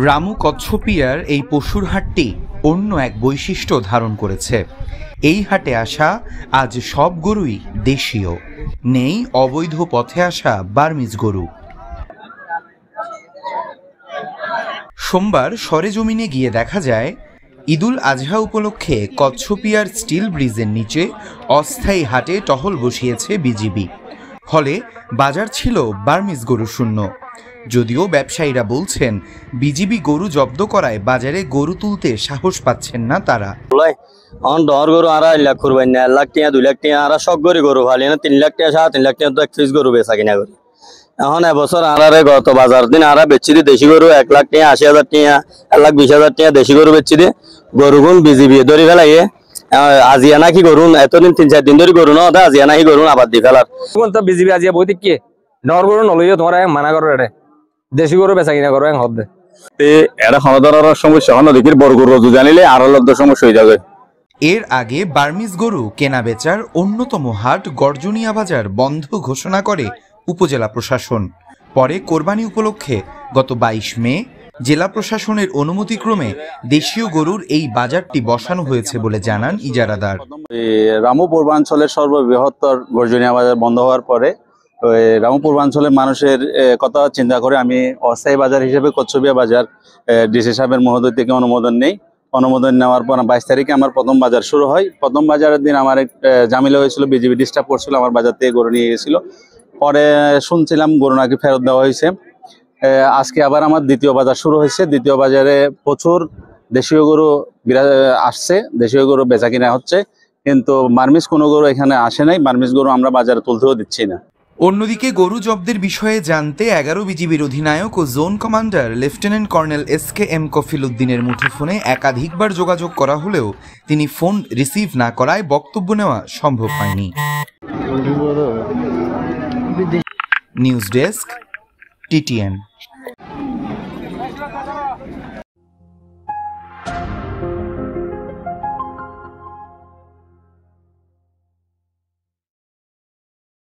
রামু কচ্ছপিয়ার এই পশুর হাটটি অন্য এক বৈশিষ্ট্য ধারণ করেছে। এই হাটে আসা আজ সব গরুই দেশীয়, নেই অবৈধ পথে আসা বার্মিজ গরু। সোমবার সরেজমিনে গিয়ে দেখা যায়, ঈদুল আজহা উপলক্ষে কচ্ছপিয়ার স্টিল ব্রিজের নিচে অস্থায়ী হাটে টহল বসিয়েছে বিজিবি। ফলে বাজার ছিল বার্মিজ গরু শূন্য। যদিও ব্যবসায়ীরা বলছেন, বিজিবি গরু জব্দ করায় বাজারে গরু তুলতে সাহস পাচ্ছেন না তারা। গরু 2.5 লাখ করবেন না, 1 লাখ টাকা 2 লাখ টাকা আর সব গরু ভালো না, 3 লাখ টাকা 3.5 লাখ টাকা তো এক পিস গরু বেচা কিনা করি। এখন এবছর আরারে গত বাজার দিন আরা বেচছি দি দেশি গরু 1 লাখ টাকা 80,000 টাকা 1,20,000 টাকা দেশি গরু বেচছি দি। গরুগুন বিজিবি ধরে ফেলাইয়ে আজিয়া নাকি গরুন এতদিন 3-4 দিন ধরে গরু না আজিয়া নাকি গরুন আবার দি ফেলার তো বিজিবি আজিয়া বইতে কি নর গরু নলইও তোমার মানা করো এটা দেশি গরু বেচা কিনা করো হদ্দে এটা হনদরার সমস্যা হনদিকের বড় গরু রোজু জানিলে আরো লদ্দ সমস্যা হয়ে যাবে। এর আগে বার্মিজ গরু কেনা বেচার অন্যতম হাট গর্জনিয়া বাজার বন্ধ ঘোষণা করে উপজেলা প্রশাসন। পরে কোরবানি উপলক্ষে গত 22 মে জেলা প্রশাসনের অনুমতিক্রমে দেশীয় গরুর এই বাজারটি বসানো হয়েছে বলে জানান ইজারাদার। রামু পূর্বাঞ্চলের সর্ববৃহত্তর গর্জনিয়া বাজার বন্ধ হওয়ার পরে রামু পূর্বাঞ্চলের মানুষের কথা চিন্তা করে আমি অস্থায়ী বাজার হিসেবে কচ্ছপিয়া বাজার ডিসি সাহেবের মহোদয় থেকে অনুমোদন নেই। অনুমোদন নেওয়ার পর 22 তারিখে আমার প্রথম বাজার শুরু হয়। প্রথম বাজারের দিন আমার এক ঝামেলা হয়েছিল, বিজিবি ডিস্টার্ব করছিল, আমার বাজার থেকে গরু নিয়ে গেছিল। পরে শুনছিলাম গরু নাকি ফেরত দেওয়া হয়েছে। আজকে আবার আমার দ্বিতীয় বাজার শুরু হয়েছে। দ্বিতীয় বাজারে প্রচুর দেশীয় গরু আসছে, দেশীয় গরু বেচা কিনা হচ্ছে, কিন্তু বার্মিজ কোনো গরু এখানে আসে নাই। বার্মিজ গরু আমরা বাজারে তুলতেও দিচ্ছি না। অন্যদিকে গরু জব্দের বিষয়ে জানতে 11 বিজিবির অধিনায়ক ও zone commander lieutenant colonel SKM Kafil উদ্দিনের মুঠোফোনে একাধিকবার যোগাযোগ করা হলেও তিনি ফোন রিসিভ না করায় বক্তব্য নেওয়া সম্ভব হয়নি। News desk, TTN।